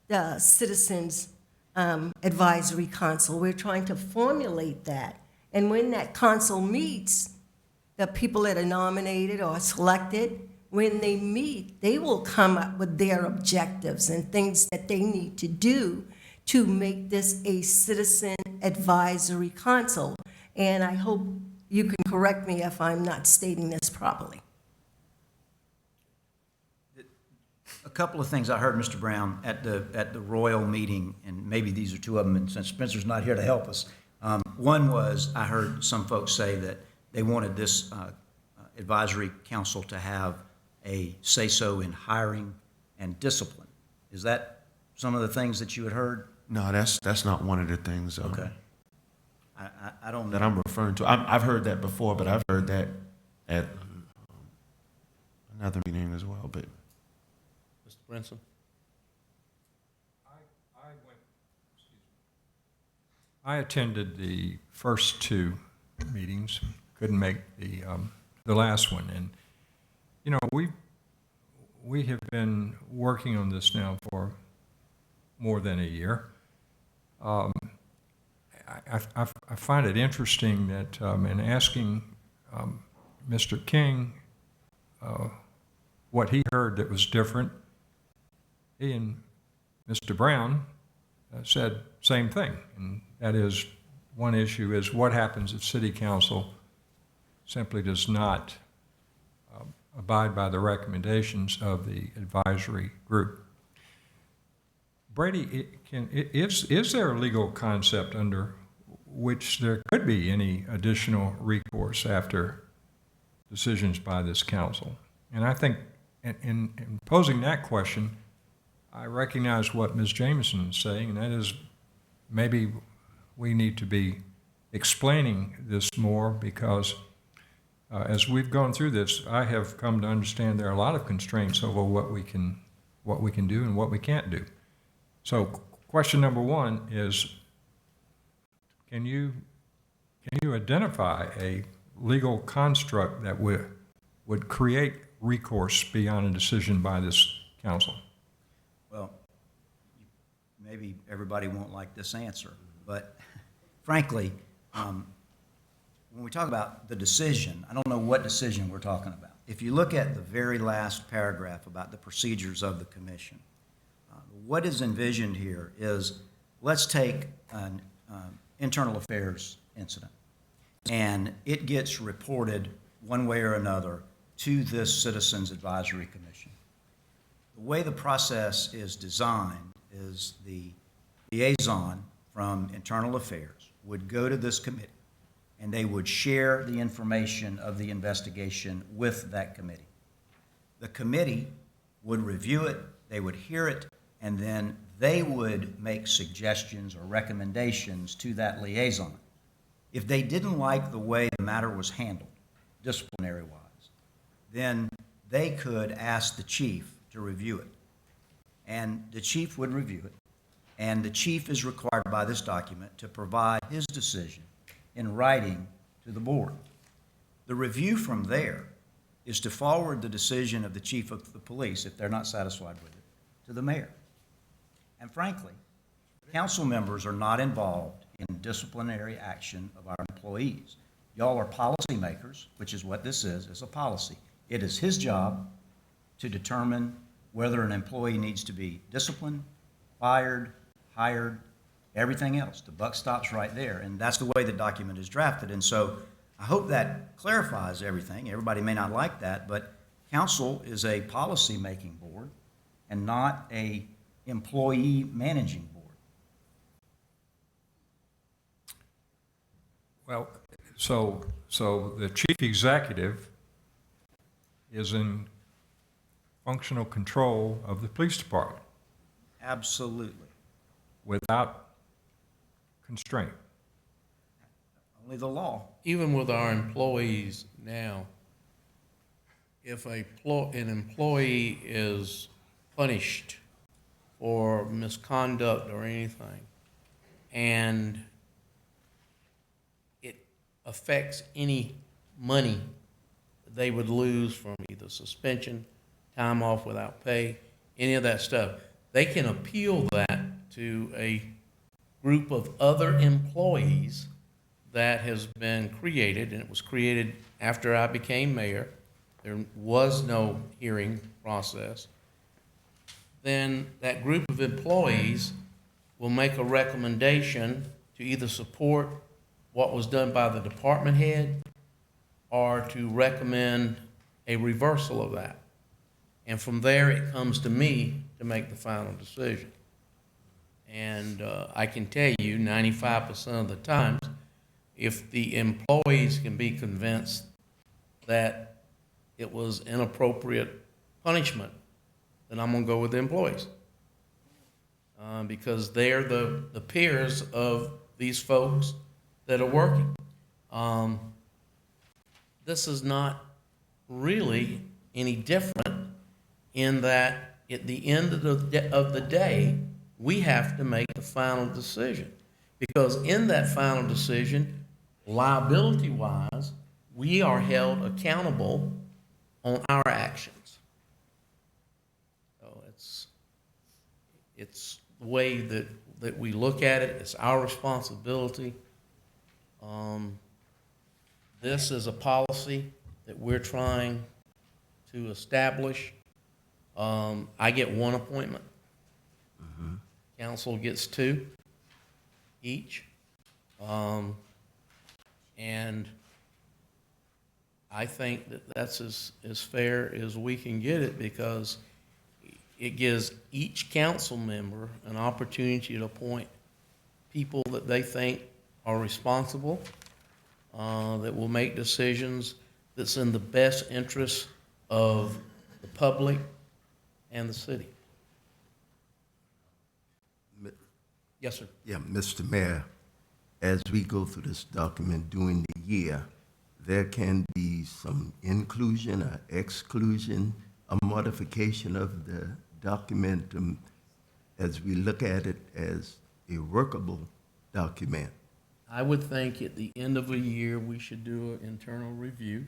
the Citizens Advisory Council. We're trying to formulate that. And when that council meets, the people that are nominated or selected, when they meet, they will come up with their objectives and things that they need to do to make this a Citizen Advisory Council. And I hope you can correct me if I'm not stating this properly. A couple of things I heard, Mr. Brown, at the Royal meeting, and maybe these are two of them, and since Spencer's not here to help us. One was, I heard some folks say that they wanted this advisory council to have a say-so in hiring and discipline. Is that some of the things that you had heard? No, that's not one of the things. Okay. I don't know. That I'm referring to. I've heard that before, but I've heard that at another meeting as well. But Mr. Brinson? I attended the first two meetings, couldn't make the last one, and you know we have been working on this now for more than a year. I find it interesting that in asking Mr. King what he heard that was different, he and Mr. Brown said same thing, and that is, one issue is what happens if City Council simply does not abide by the recommendations of the advisory group. Brady, is there a legal concept under which there could be any additional recourse after decisions by this council? And I think in posing that question, I recognize what Ms. Jameson is saying, and that is maybe we need to be explaining this more because as we've gone through this, I have come to understand there are a lot of constraints over what we can do and what we can't do. So question number one is, can you identify a legal construct that would create recourse beyond a decision by this council? Well, maybe everybody won't like this answer, but frankly, when we talk about the decision, I don't know what decision we're talking about. If you look at the very last paragraph about the procedures of the commission, what is envisioned here is, let's take an internal affairs incident, and it gets reported one way or another to this Citizens Advisory Commission. The way the process is designed is the liaison from internal affairs would go to this committee, and they would share the information of the investigation with that committee. The committee would review it, they would hear it, and then they would make suggestions or recommendations to that liaison. If they didn't like the way the matter was handled, disciplinary-wise, then they could ask the chief to review it. And the chief would review it, and the chief is required by this document to provide his decision in writing to the board. The review from there is to forward the decision of the chief of the police, if they're not satisfied with it, to the mayor. And frankly, council members are not involved in disciplinary action of our employees. Y'all are policymakers, which is what this is a policy. It is his job to determine whether an employee needs to be disciplined, fired, hired, everything else. The buck stops right there, and that's the way the document is drafted. And so I hope that clarifies everything. Everybody may not like that, but council is a policy-making board and not a employee managing board. Well, so the chief executive is in functional control of the police department. Absolutely. Without constraint. Only the law. Even with our employees now, if an employee is punished or misconduct or anything. And it affects any money they would lose from either suspension, time off without pay, any of that stuff. They can appeal that to a group of other employees that has been created, and it was created after I became mayor. There was no hearing process. Then that group of employees will make a recommendation to either support what was done by the department head or to recommend a reversal of that. And from there, it comes to me to make the final decision. And I can tell you 95% of the times, if the employees can be convinced that it was inappropriate punishment, then I'm going to go with the employees. Because they're the peers of these folks that are working. This is not really any different in that at the end of the day, we have to make the final decision. Because in that final decision, liability-wise, we are held accountable on our actions. So it's the way that we look at it. It's our responsibility. This is a policy that we're trying to establish. I get one appointment. Council gets 2 each. And I think that that's as fair as we can get it, because it gives each council member an opportunity to appoint people that they think are responsible, that will make decisions that's in the best interest of the public and the city. Yes, sir. Yeah, Mr. Mayor, as we go through this document during the year, there can be some inclusion or exclusion, a modification of the document as we look at it as a workable document. I would think at the end of a year, we should do an internal review,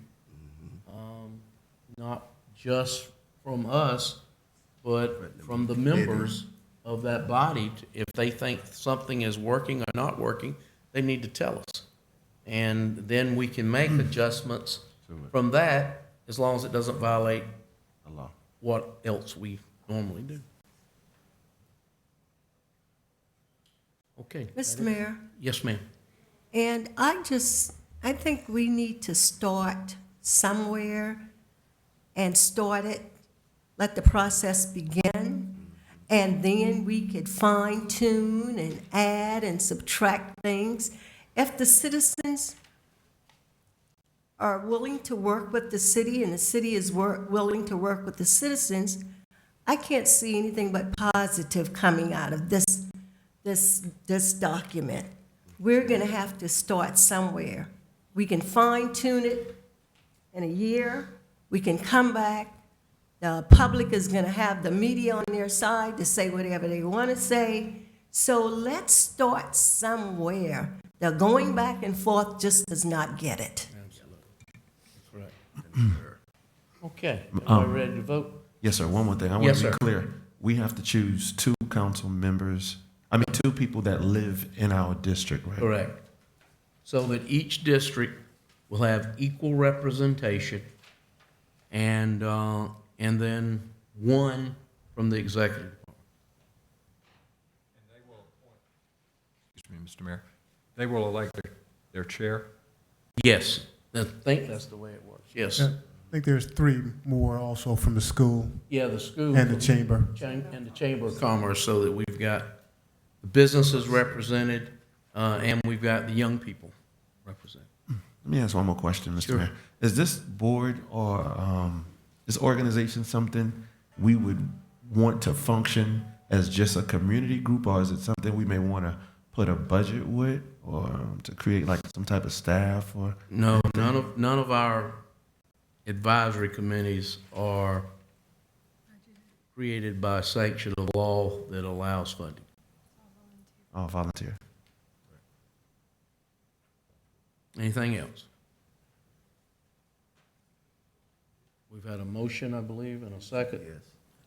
not just from us, but from the members of that body. If they think something is working or not working, they need to tell us. And then we can make adjustments from that, as long as it doesn't violate the law, what else we normally do. Okay. Mr. Mayor, Yes, ma'am. and I think we need to start somewhere and start it, let the process begin, and then we could fine tune and add and subtract things. If the citizens are willing to work with the city and the city is willing to work with the citizens, I can't see anything but positive coming out of this document. We're going to have to start somewhere. We can fine tune it in a year. We can come back. The public is going to have the media on their side to say whatever they want to say. So let's start somewhere. The going back and forth just does not get it. Absolutely. That's right. Okay. Everybody ready to vote? Yes, sir. One more thing. I want Yes, to be sir. clear. We have to choose 2 council members. 2 people that live in our district, right? Correct. So that each district will have equal representation, and then 1 from the executive department. And they will appoint, excuse me, Mr. Mayor, they will elect their chair? Yes, I think that's the way it works. Yes. I think there's 3 more also from the school Yeah, the school. and the chamber. And the Chamber of Commerce, so that we've got the businesses represented, and we've got the young people represented. Let me ask one more question, Mr. Sure. Mayor. Is this board or this organization something we would want to function as just a community group, or is it something we may want to put a budget with, or to create like some type of staff? Or No, none of our advisory committees are created by sanction of law that allows funding. All volunteer. Anything else? We've had a motion, I believe, and a second. Yes.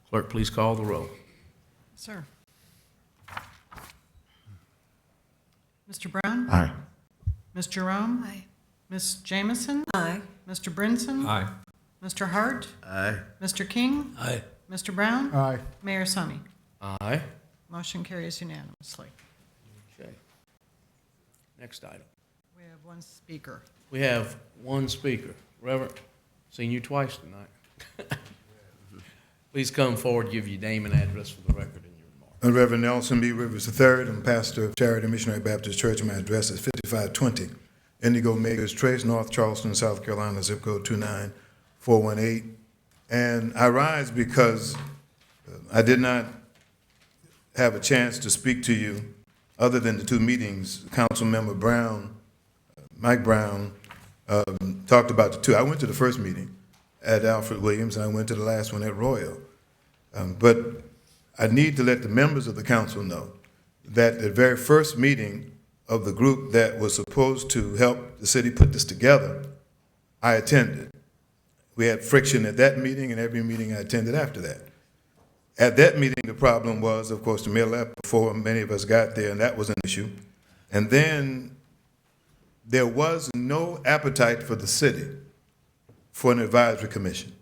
Clerk, please call the roll. Sir. Mr. Brown? Aye. Ms. Jerome? Aye. Ms. Jamison? Aye. Mr. Brinson? Aye. Mr. Hart? Aye. Mr. King? Aye. Mr. Brown? Aye. Mayor Summy? Aye. Motion carries unanimously. Okay. Next item. We have one speaker. We have one speaker. Reverend, seen you twice tonight. Please come forward, give your name and address for the record and your remarks. I'm Reverend Nelson B. Rivers III. I'm pastor of Charity Missionary Baptist Church. My address is 5520 Indigo Makers Trace, North Charleston, South Carolina, zip code 29418. And I rise because I did not have a chance to speak to you other than the two meetings. Councilmember Brown, Mike Brown, talked about the two. I went to the first meeting at Alfred Williams, and I went to the last one at Royal. But I need to let the members of the council know that the very first meeting of the group that was supposed to help the city put this together, I attended. We had friction at that meeting and every meeting I attended after that. At that meeting, the problem was, of course, the mayor left before many of us got there, and that was an issue. And then there was no appetite for the city for an advisory commission.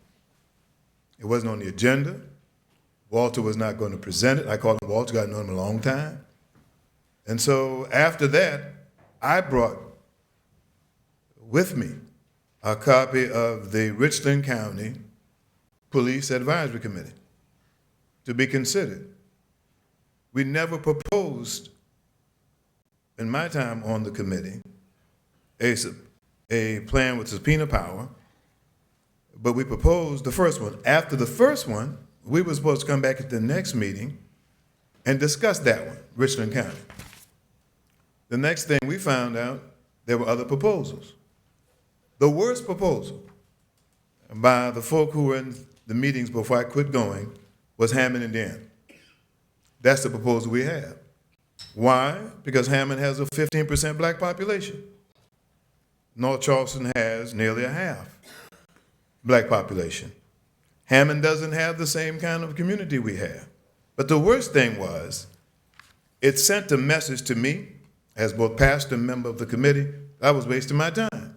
It wasn't on the agenda. Walter was not going to present it. I called him Walter, I've known him a long time. And so after that, I brought with me a copy of the Richland County Police Advisory Committee to be considered. We never proposed, in my time on the committee, a plan with subpoena power, but we proposed the first one. After the first one, we were supposed to come back at the next meeting and discuss that one, Richland County. The next thing we found out, there were other proposals. The worst proposal by the folk who were in the meetings before I quit going was Hammond and Den. That's the proposal we have. Why? Because Hammond has a 15% black population. North Charleston has nearly a half black population. Hammond doesn't have the same kind of community we have. But the worst thing was, it sent a message to me, as both pastor and member of the committee, I was wasting my time.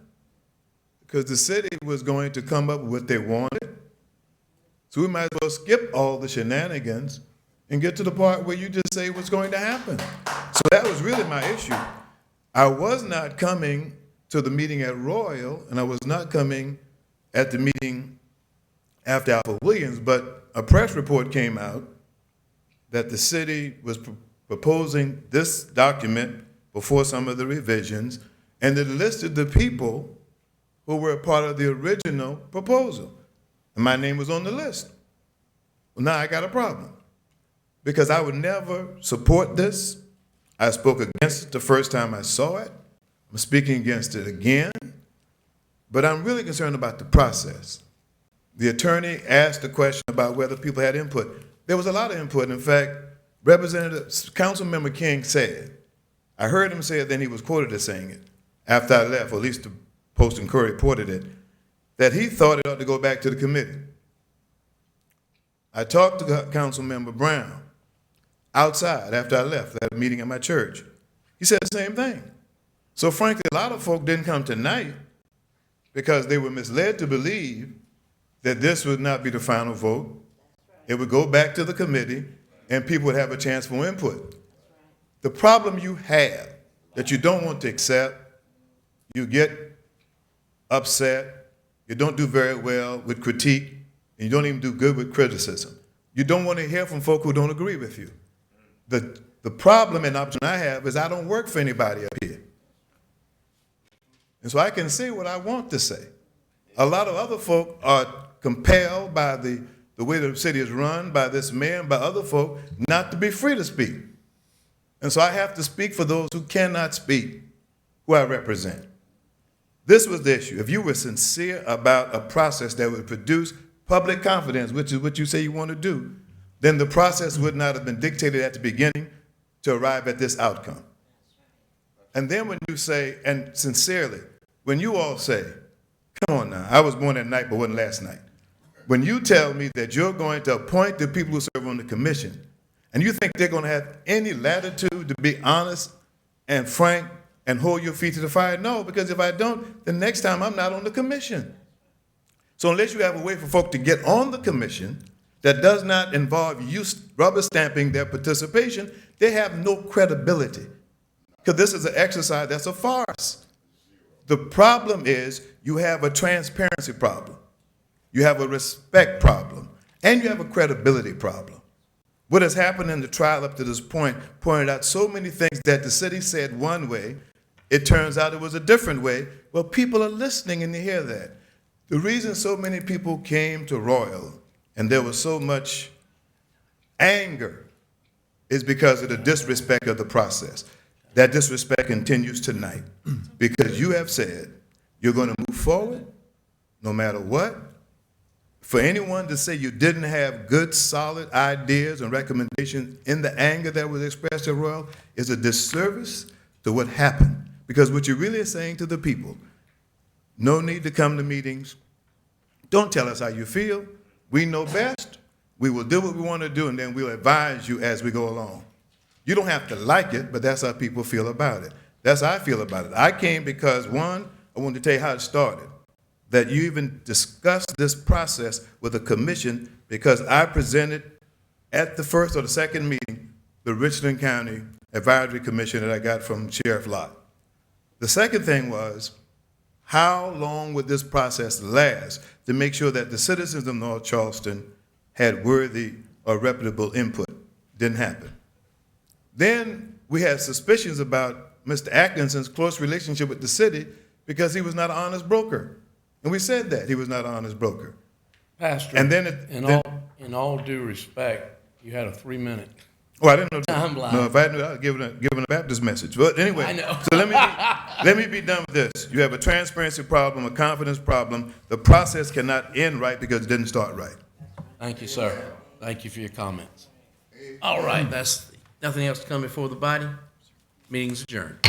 Because the city was going to come up with what they wanted. So we might as well skip all the shenanigans and get to the part where you just say what's going to happen. So that was really my issue. I was not coming to the meeting at Royal, and I was not coming at the meeting after Alfred Williams, but a press report came out that the city was proposing this document before some of the revisions, and it listed the people who were a part of the original proposal. And my name was on the list. Well, now I got a problem, because I would never support this. I spoke against it the first time I saw it. I'm speaking against it again, but I'm really concerned about the process. The attorney asked a question about whether people had input. There was a lot of input. In fact, Councilmember King said, I heard him say it, then he was quoted as saying it after I left, or at least the Post and Courier reported it, that he thought it ought to go back to the committee. I talked to Councilmember Brown outside after I left that meeting at my church. He said the same thing. So frankly, a lot of folk didn't come tonight because they were misled to believe that this would not be the final vote. It would go back to the committee and people would have a chance for input. The problem you have that you don't want to accept, you get upset, you don't do very well with critique, and you don't even do good with criticism. You don't want to hear from folk who don't agree with you. The problem and option I have is I don't work for anybody up here. And so I can say what I want to say. A lot of other folk are compelled by the way the city is run, by this mayor and by other folk, not to be free to speak. And so I have to speak for those who cannot speak, who I represent. This was the issue. If you were sincere about a process that would produce public confidence, which is what you say you want to do, then the process would not have been dictated at the beginning to arrive at this outcome. And then when you say, and sincerely, when you all say, come on now, I was born at night but wasn't last night. When you tell me that you're going to appoint the people who serve on the commission, and you think they're going to have any latitude to be honest and frank and hold your feet to the fire? No, because if I don't, the next time I'm not on the commission. So unless you have a way for folk to get on the commission that does not involve you rubber stamping their participation, they have no credibility. Because this is an exercise that's a farce. The problem is you have a transparency problem, you have a respect problem, and you have a credibility problem. What has happened in the trial up to this point pointed out so many things that the city said one way, it turns out it was a different way. Well, people are listening and they hear that. The reason so many people came to Royal and there was so much anger is because of the disrespect of the process. That disrespect continues tonight because you have said you're going to move forward no matter what. For anyone to say you didn't have good, solid ideas and recommendations in the anger that was expressed at Royal is a disservice to what happened. Because what you're really saying to the people, no need to come to meetings. Don't tell us how you feel. We know best. We will do what we want to do, and then we'll advise you as we go along. You don't have to like it, but that's how people feel about it. That's how I feel about it. I came because, one, I wanted to tell you how it started, that you even discussed this process with a commission because I presented at the first or the second meeting the Richland County Advisory Commission that I got from Sheriff Lott. The second thing was, how long would this process last to make sure that the citizens of North Charleston had worthy or reputable input? Didn't happen. Then we had suspicions about Mr. Atkinson's close relationship with the city because he was not an honest broker. And we said that he was not an honest broker. Pastor, and then in all due respect, you had a 3-minute I didn't know. timeline. No, if I knew, I'd give a Baptist message. But anyway, I know. So let me be done with this. You have a transparency problem, a confidence problem. The process cannot end right because it didn't start right. Thank you, sir. Thank you for your comments. All right, that's nothing else to come before the body. Meeting's adjourned.